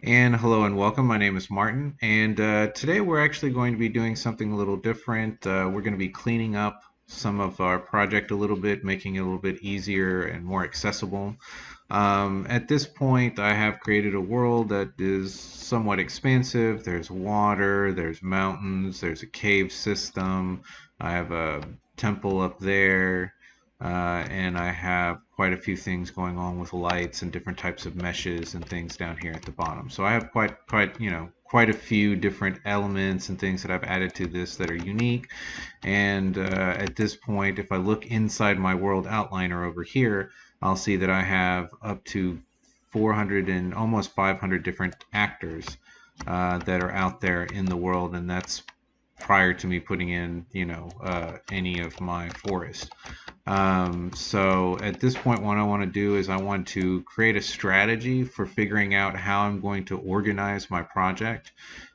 And hello and welcome. My name is Martin, and today we're actually going to be doing something a little different. We're going to be cleaning up some of our project a little bit, making it a little bit easier and more accessible. At this point, I have created a world that is somewhat expansive. There's water, there's mountains, there's a cave system. I have a temple up there, and I have quite a few things going on with lights and different types of meshes and things down here at the bottom. So I have quite a few different elements and things that I've added to this that are unique. And at this point, if I look inside my world outliner over here, I'll see that I have up to 400 and almost 500 different actors that are out there in the world, and that's prior to me putting in, any of my forest. So at this point, what I want to do is I want to create a strategy for figuring out how I'm going to organize my project.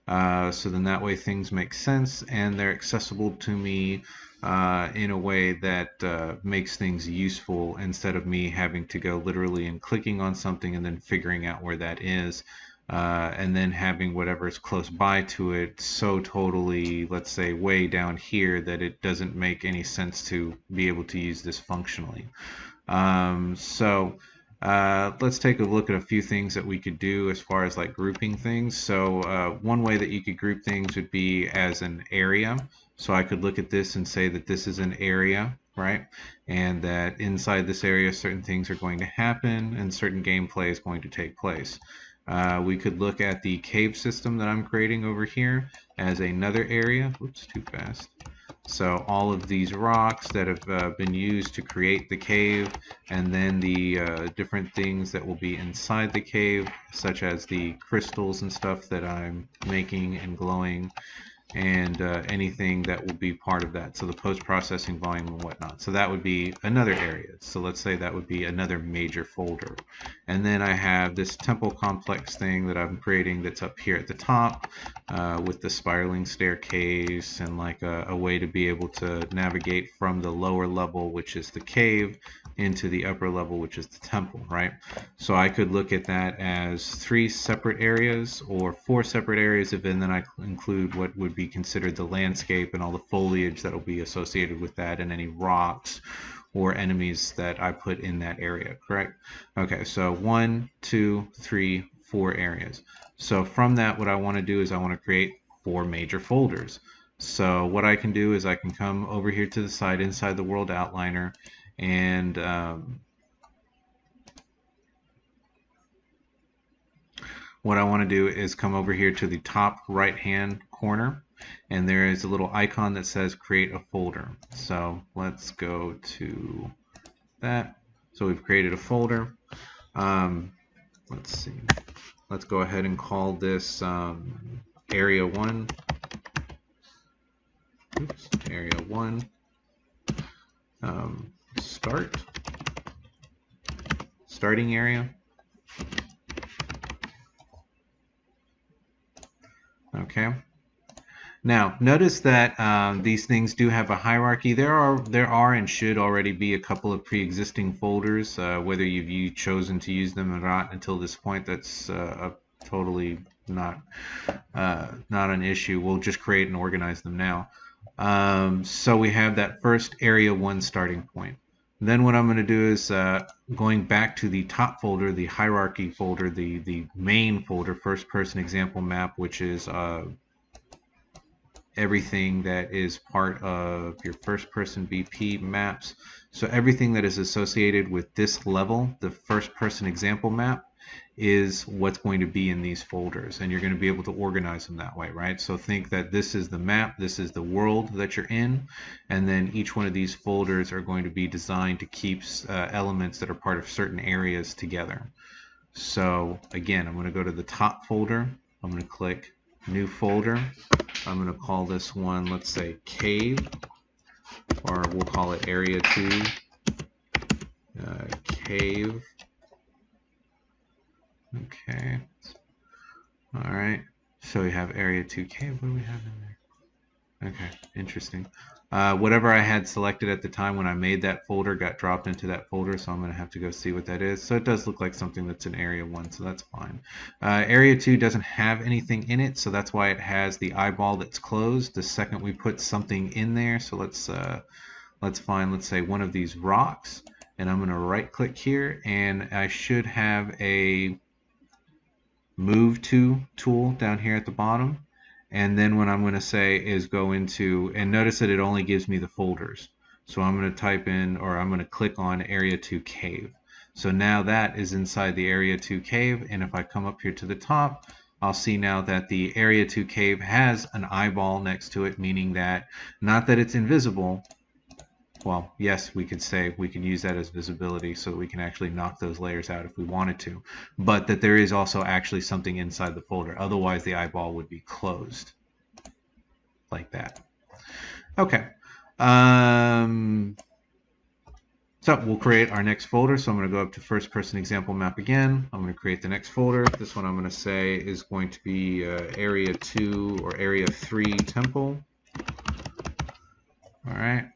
So then that way things make sense and they're accessible to me in a way that makes things useful instead of me having to go literally and clicking on something and then figuring out where that is. And then having whatever is close by to it so totally, let's say, way down here that it doesn't make any sense to be able to use this functionally. Let's take a look at a few things that we could do as far as like grouping things. So one way that you could group things would be as an area. So I could look at this and say that this is an area, right? And that inside this area certain things are going to happen and certain gameplay is going to take place. We could look at the cave system that I'm creating over here as another area. Oops, too fast. So all of these rocks that have been used to create the cave, and then the different things that will be inside the cave, such as the crystals and stuff that I'm making and glowing, and anything that will be part of that. So the post-processing volume and whatnot. So that would be another area. So let's say that would be another major folder. And then I have this temple complex thing that I'm creating that's up here at the top with the spiraling staircase and like a way to be able to navigate from the lower level, which is the cave, into the upper level, which is the temple, right? So I could look at that as 3 separate areas or 4 separate areas, and then I include what would be considered the landscape and all the foliage that will be associated with that and any rocks or enemies that I put in that area, correct? Okay, so 1, 2, 3, 4 areas. So from that, what I want to do is I want to create 4 major folders. So what I can do is I can come over here to the side inside the world outliner and what I want to do is come over here to the top right hand corner and there is a little icon that says create a folder. So let's go to that. So we've created a folder. Let's see. Let's go ahead and call this area 1. Oops, area 1. Starting area. Okay. Now, notice that these things do have a hierarchy. There are and should already be a couple of pre-existing folders. Whether you've chosen to use them or not until this point, that's totally not an issue. We'll just create and organize them now. So we have that first area 1 starting point. Then what I'm going to do is going back to the top folder, the hierarchy folder, the main folder, first person example map, which is everything that is part of your first person BP maps. So everything that is associated with this level, the first person example map, is what's going to be in these folders, and you're going to be able to organize them that way, right? So think that this is the map, this is the world that you're in, and then each one of these folders are going to be designed to keep elements that are part of certain areas together. So again, I'm going to go to the top folder, I'm going to click new folder, I'm going to call this one, let's say cave, or we'll call it area 2 cave. Okay. All right. So we have area 2 cave. What do we have in there? Okay, interesting. Whatever I had selected at the time when I made that folder got dropped into that folder, so I'm going to have to go see what that is. So it does look like something that's in Area 1, so that's fine. Area 2 doesn't have anything in it, so that's why it has the eyeball that's closed the second we put something in there. So let's find, let's say, one of these rocks, and I'm going to right-click here, and I should have a Move To tool down here at the bottom. And then what I'm going to say is go into, and notice that it only gives me the folders. So I'm going to type in, or I'm going to click on Area 2 Cave. So now that is inside the Area 2 Cave, and if I come up here to the top, I'll see now that the Area 2 Cave has an eyeball next to it, meaning that, not that it's invisible, well, yes, we could say we can use that as visibility so that we can actually knock those layers out if we wanted to, but that there is also actually something inside the folder. Otherwise, the eyeball would be closed like that. Okay. So we'll create our next folder. So I'm going to go up to first person example map again. I'm going to create the next folder. This one I'm going to say is going to be Area 2 or Area 3 Temple. All right.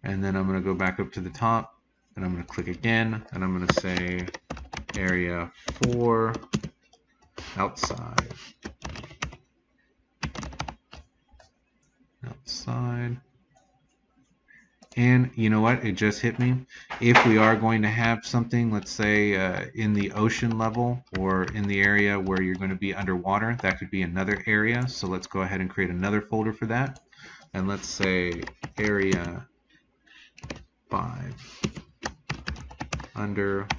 And then I'm going to go back up to the top, and I'm going to click again, and I'm going to say Area 4 outside. Outside. And you know what? It just hit me. If we are going to have something, let's say in the ocean level or in the area where you're going to be underwater, that could be another area. So let's go ahead and create another folder for that. And let's say Area 5 underwater.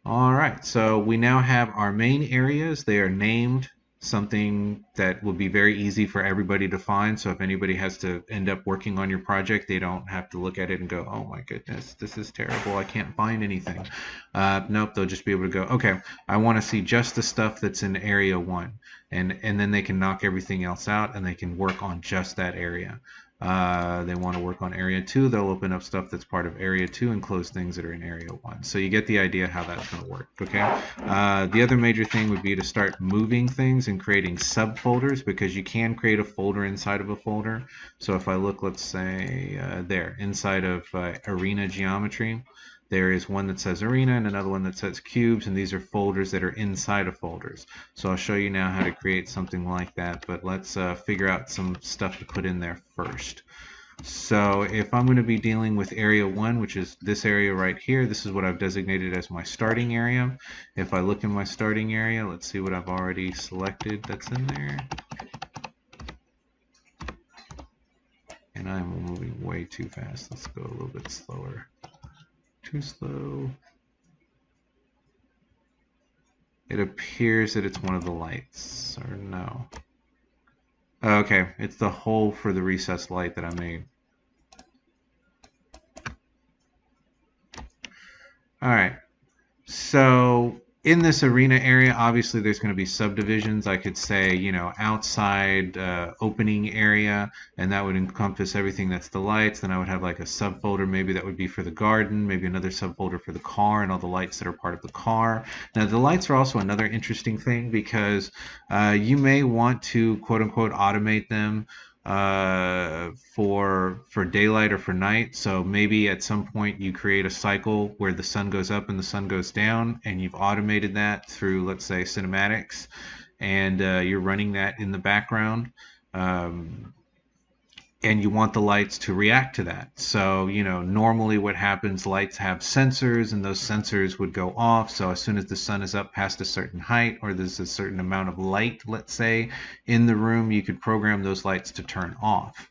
All right, so we now have our main areas. They are named something that will be very easy for everybody to find. So if anybody has to end up working on your project, they don't have to look at it and go, oh my goodness, this is terrible, I can't find anything. Nope, they'll just be able to go, okay, I want to see just the stuff that's in Area 1. And then they can knock everything else out and they can work on just that area. They want to work on Area 2, they'll open up stuff that's part of Area 2 and close things that are in Area 1. So you get the idea how that's going to work, okay? The other major thing would be to start moving things and creating subfolders, because you can create a folder inside of a folder. So if I look, let's say there, inside of Arena Geometry, there is one that says Arena and another one that says Cubes, and these are folders that are inside of folders. So I'll show you now how to create something like that, but let's figure out some stuff to put in there first. So if I'm going to be dealing with Area 1, which is this area right here, this is what I've designated as my starting area. If I look in my starting area, let's see what I've already selected that's in there. And I'm moving way too fast. Let's go a little bit slower. Too slow. It appears that it's one of the lights, or no. Okay, it's the hole for the recessed light that I made. All right, so in this arena area, obviously there's going to be subdivisions. I could say, you know, outside opening area, and that would encompass everything that's the lights. Then I would have like a subfolder, maybe that would be for the garden, maybe another subfolder for the car and all the lights that are part of the car. Now the lights are also another interesting thing, because you may want to quote unquote automate them for daylight or for night. So maybe at some point you create a cycle where the sun goes up and the sun goes down, and you've automated that through, let's say, cinematics, and you're running that in the background, and you want the lights to react to that. So, you know, normally what happens, lights have sensors, and those sensors would go off. So as soon as the sun is up past a certain height, or there's a certain amount of light, let's say, in the room, you could program those lights to turn off.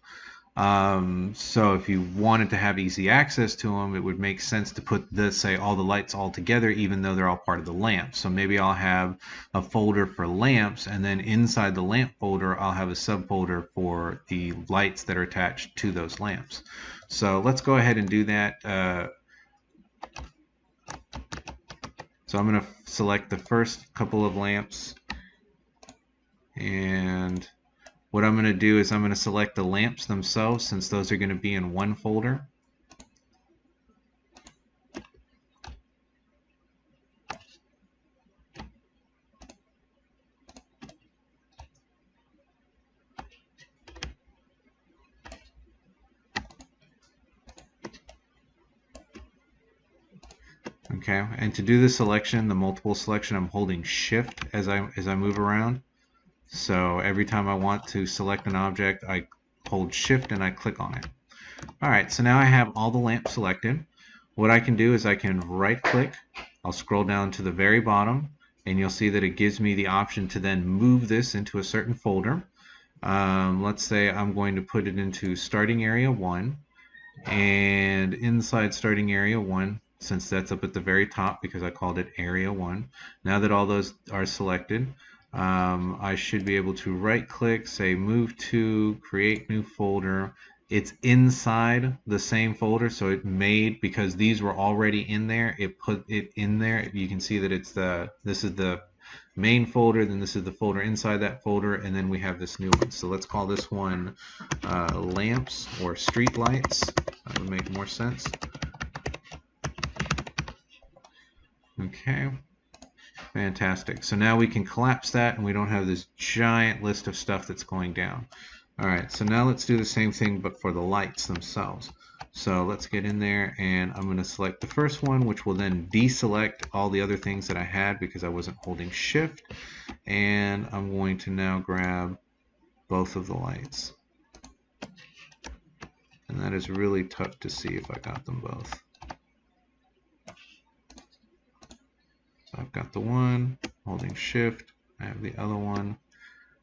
So if you wanted to have easy access to them, it would make sense to put say all the lights all together, even though they're all part of the lamp. So maybe I'll have a folder for lamps, and then inside the lamp folder I'll have a subfolder for the lights that are attached to those lamps. So let's go ahead and do that. So I'm going to select the first couple of lamps, and what I'm going to do is I'm going to select the lamps themselves, since those are going to be in one folder. Okay, and to do the selection, the multiple selection, I'm holding Shift as I move around. So every time I want to select an object, I hold Shift and I click on it. Alright, so now I have all the lamps selected. What I can do is I can right click, I'll scroll down to the very bottom, and you'll see that it gives me the option to then move this into a certain folder. Let's say I'm going to put it into starting area 1, and inside starting area 1, since that's up at the very top because I called it area 1, now that all those are selected, I should be able to right click, say move to, create new folder. It's inside the same folder, so it made, because these were already in there, it put it in there. You can see that it's this is the main folder, then this is the folder inside that folder, and then we have this new one. So let's call this one lamps or street lights. That would make more sense. Okay, fantastic. So now we can collapse that and we don't have this giant list of stuff that's going down. Alright, so now let's do the same thing but for the lights themselves. So let's get in there and I'm going to select the first one, which will then deselect all the other things that I had because I wasn't holding Shift. And I'm going to now grab both of the lights. And that is really tough to see if I got them both. So I've got the one, holding Shift, I have the other one,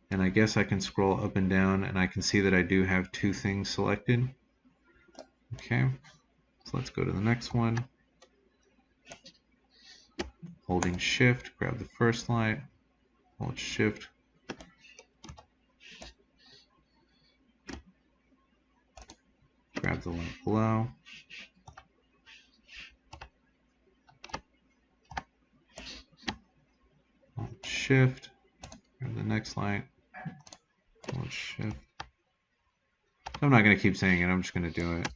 and I guess I can scroll up and down and I can see that I do have two things selected. Okay, so let's go to the next one. Holding Shift, grab the first light, hold Shift, grab the light below, hold Shift, grab the next light, hold Shift. I'm not going to keep saying it, I'm just going to do it.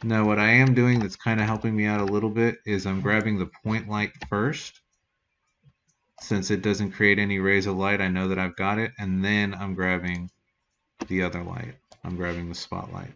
Now what I am doing that's kind of helping me out a little bit is I'm grabbing the point light first. Since it doesn't create any rays of light, I know that I've got it, and then I'm grabbing the other light. I'm grabbing the spotlight.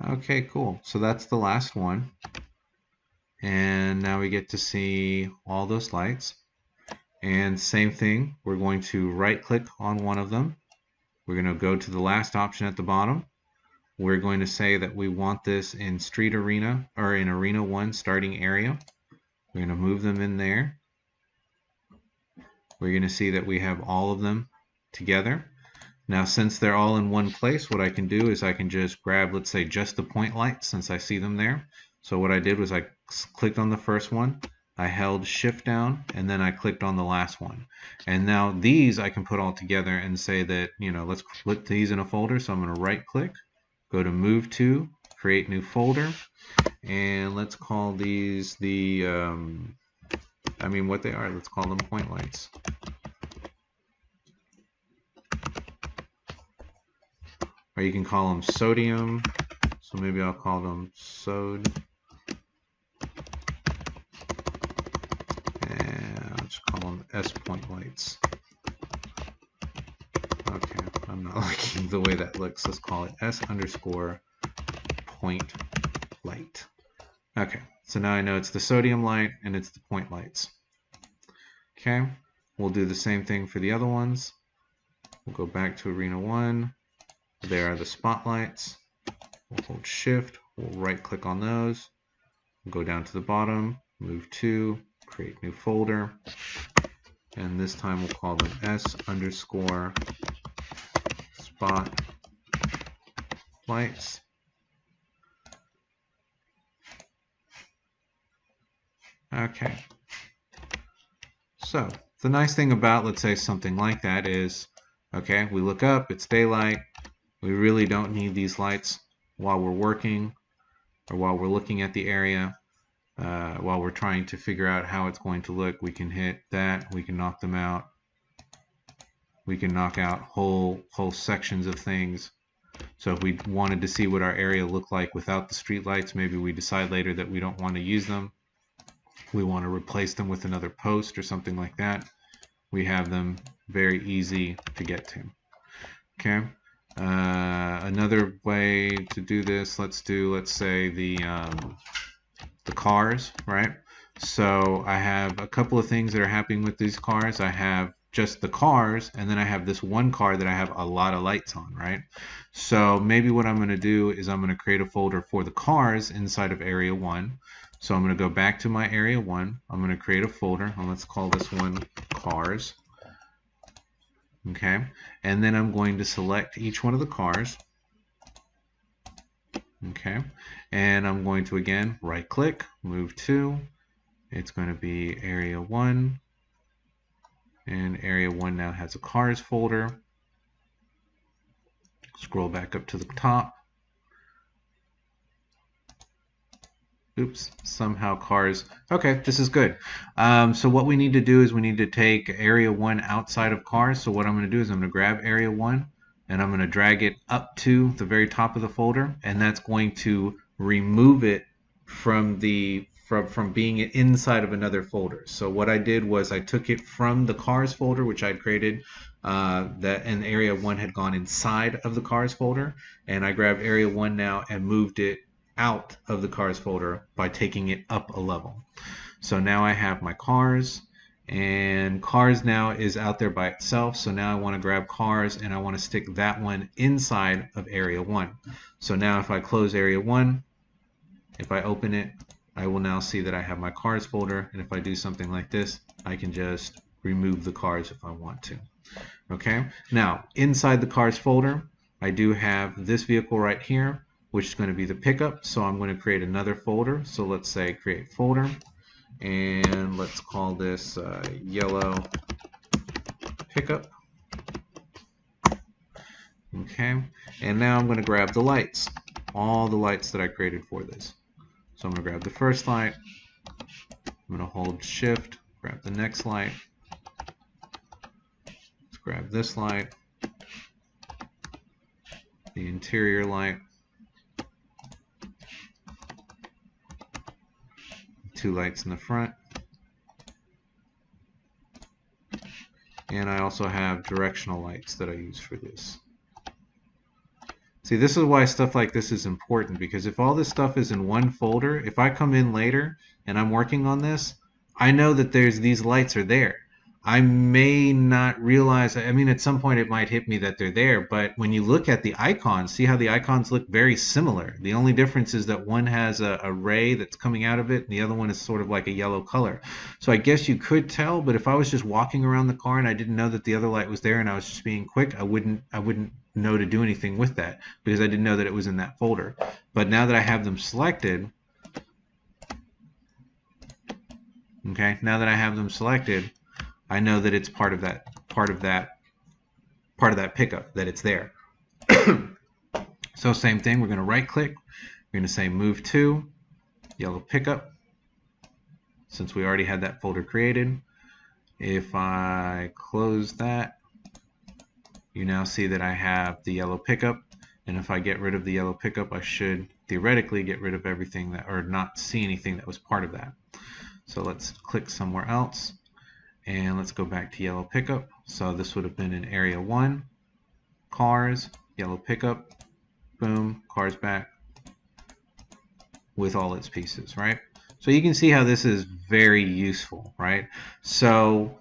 Okay, cool. So that's the last one. And now we get to see all those lights. And same thing, we're going to right click on one of them. We're going to go to the last option at the bottom. We're going to say that we want this in Street Arena, or in Arena 1 starting area. We're going to move them in there. We're going to see that we have all of them together. Now since they're all in one place, what I can do is I can just grab, let's say, just the point lights since I see them there. So what I did was I clicked on the first one, I held Shift down, and then I clicked on the last one. And now these I can put all together and say that, you know, let's put these in a folder. So I'm going to right click, go to Move To, Create New Folder, and let's call these the, what they are, let's call them point lights. Or you can call them sodium, so maybe I'll call them sod. And I'll just call them S point lights. Okay, I'm not liking the way that looks. Let's call it S_point light. Okay, so now I know it's the sodium light and it's the point lights. Okay, we'll do the same thing for the other ones. We'll go back to Arena 1. There are the spotlights. We'll hold Shift, we'll right click on those, we'll go down to the bottom, Move To, Create New Folder, and this time we'll call them S underscore spotlights. Okay. So the nice thing about, let's say, something like that is, okay, we look up, it's daylight. We really don't need these lights while we're working or while we're looking at the area. While we're trying to figure out how it's going to look, we can hit that, we can knock them out. We can knock out whole sections of things. So if we wanted to see what our area looked like without the street lights, maybe we decide later that we don't want to use them. We want to replace them with another post or something like that. We have them very easy to get to. Okay. Another way to do this, let's say the cars, right? So I have a couple of things that are happening with these cars. I have just the cars, and then I have this one car that I have a lot of lights on, right? So maybe what I'm going to do is I'm going to create a folder for the cars inside of area 1. So I'm going to go back to my area 1. I'm going to create a folder, and let's call this one cars. Okay, and then I'm going to select each one of the cars. Okay, and I'm going to again right click, move to, it's going to be area 1, and area 1 now has a cars folder. Scroll back up to the top. Oops, somehow cars. Okay, this is good. So what we need to do is we need to take area 1 outside of cars. So what I'm going to do is I'm going to grab area 1 and I'm going to drag it up to the very top of the folder, and that's going to remove it from from being inside of another folder. So what I did was I took it from the cars folder, which I'd created, and area 1 had gone inside of the cars folder, and I grabbed area 1 now and moved it out of the cars folder by taking it up a level. So now I have my cars, and cars now is out there by itself. So now I want to grab cars and I want to stick that one inside of area 1. So now if I close area 1, if I open it, I will now see that I have my cars folder, and if I do something like this, I can just remove the cars if I want to. Okay, now inside the cars folder, I do have this vehicle right here, which is going to be the pickup. So I'm going to create another folder. So let's say create folder, and let's call this yellow pickup. Okay, and now I'm going to grab the lights, all the lights that I created for this. So I'm going to grab the first light, I'm going to hold shift, grab the next light, let's grab this light, the interior light, 2 lights in the front, and I also have directional lights that I use for this. See, this is why stuff like this is important, because if all this stuff is in one folder, if I come in later and I'm working on this, I know that these lights are there. I may not realize, I mean, at some point it might hit me that they're there, but when you look at the icons, see how the icons look very similar. The only difference is that one has a ray that's coming out of it, and the other one is sort of like a yellow color. So I guess you could tell, but if I was just walking around the car and I didn't know that the other light was there and I was just being quick, I wouldn't know to do anything with that, because I didn't know that it was in that folder. But now that I have them selected, okay, now that I have them selected, I know that it's part of that pickup, that it's there. So same thing, we're going to right click, we're going to say move to yellow pickup, since we already had that folder created. If I close that, you now see that I have the yellow pickup, and if I get rid of the yellow pickup, I should theoretically get rid of everything that, or not see anything that was part of that. So let's click somewhere else, and let's go back to yellow pickup. So this would have been in area 1, cars, yellow pickup, boom, cars back with all its pieces, right? So you can see how this is very useful, right? So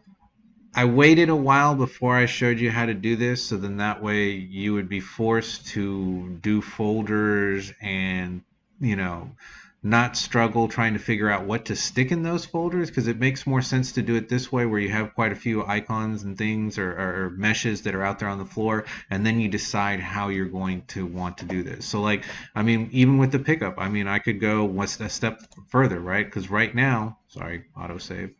I waited a while before I showed you how to do this, so then that way you would be forced to do folders and, you know, not struggle trying to figure out what to stick in those folders, because it makes more sense to do it this way, where you have quite a few icons and things or meshes that are out there on the floor, and then you decide how you're going to want to do this. So like, I mean, even with the pickup, I mean, I could go a step further, right? Because right now, sorry, autosave.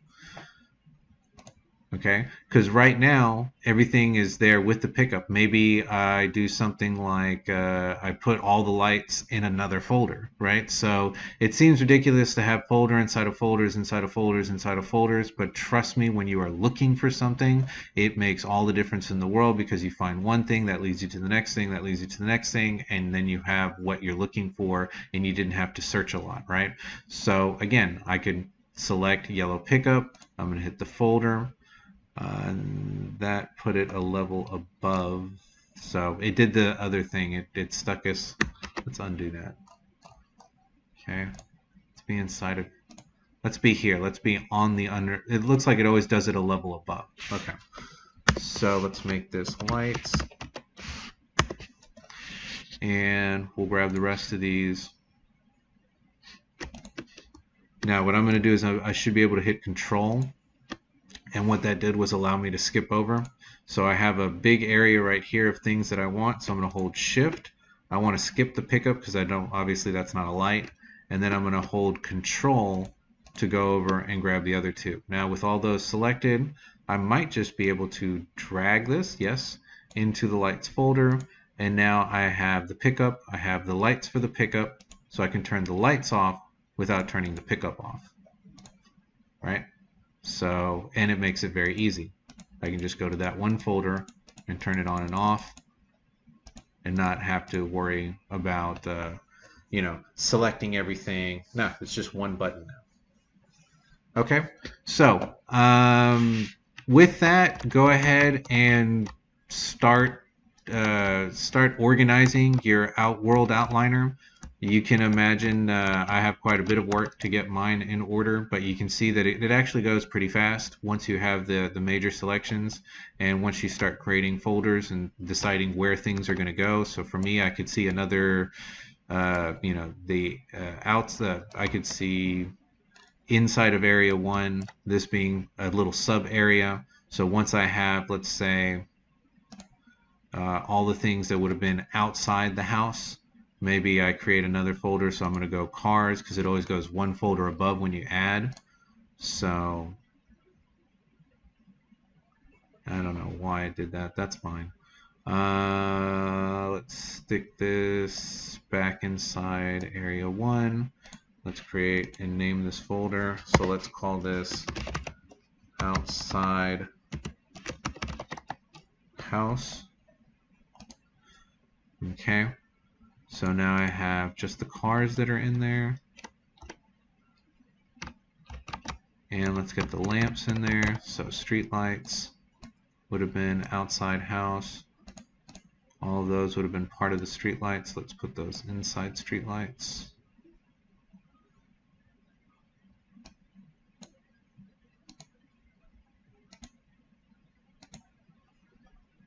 Okay, because right now everything is there with the pickup. Maybe I do something like I put all the lights in another folder, right? So it seems ridiculous to have folder inside of folders inside of folders inside of folders, but trust me, when you are looking for something, it makes all the difference in the world, because you find one thing that leads you to the next thing that leads you to the next thing, and then you have what you're looking for, and you didn't have to search a lot, right? So again, I could select yellow pickup. I'm going to hit the folder. And that put it a level above. So it did the other thing. It stuck us. Let's undo that. Okay. Let's be inside of. Let's be here. Let's be on the under. It looks like it always does it a level above. Okay. So let's make this lights. And we'll grab the rest of these. Now what I'm going to do is I should be able to hit Control. And what that did was allow me to skip over. So I have a big area right here of things that I want. So I'm going to hold Shift. I want to skip the pickup because I don't, obviously that's not a light. And then I'm going to hold Control to go over and grab the other two. Now with all those selected, I might just be able to drag this, yes, into the lights folder. And now I have the pickup. I have the lights for the pickup. So I can turn the lights off without turning the pickup off. Right? So, and it makes it very easy. I can just go to that one folder and turn it on and off, and not have to worry about, you know, selecting everything. No, it's just one button now. Okay, so with that, go ahead and start organizing your world outliner. You can imagine I have quite a bit of work to get mine in order, but you can see that it actually goes pretty fast once you have the major selections, and once you start creating folders and deciding where things are going to go. So for me, I could see another, you know, I could see inside of area 1, this being a little sub area. So once I have, let's say, all the things that would have been outside the house, maybe I create another folder. So I'm going to go cars, because it always goes one folder above when you add. So I don't know why I did that. That's fine. Let's stick this back inside area 1. Let's create and name this folder. So let's call this outside house. Okay. So now I have just the cars that are in there. And let's get the lamps in there. So street lights would have been outside house. All of those would have been part of the street lights. Let's put those inside street lights.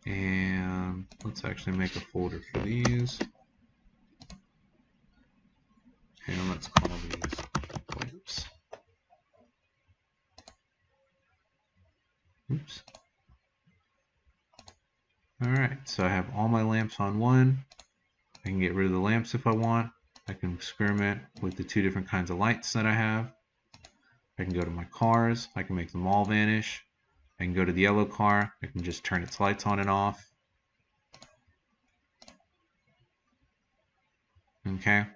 And let's actually make a folder for these. And let's call these lamps. Oops. Alright, so I have all my lamps on one. I can get rid of the lamps if I want. I can experiment with the two different kinds of lights that I have. I can go to my cars. I can make them all vanish. I can go to the yellow car. I can just turn its lights on and off. Okay.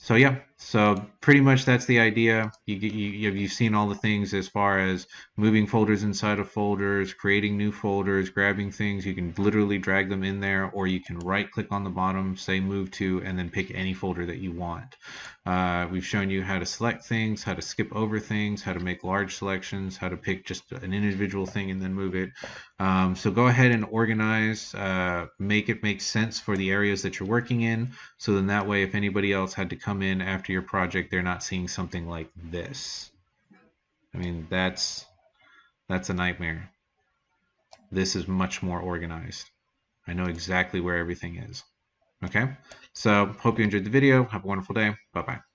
So yeah, so pretty much that's the idea. You've seen all the things as far as moving folders inside of folders, creating new folders, grabbing things. You can literally drag them in there, or you can right click on the bottom, say move to, and then pick any folder that you want. We've shown you how to select things, how to skip over things, how to make large selections, how to pick just an individual thing and then move it. So go ahead and organize, make it make sense for the areas that you're working in, so then that way if anybody else had to come in after your project, they're not seeing something like this. I mean, that's a nightmare. This is much more organized. I know exactly where everything is. Okay, So hope you enjoyed the video. Have a wonderful day. Bye-bye.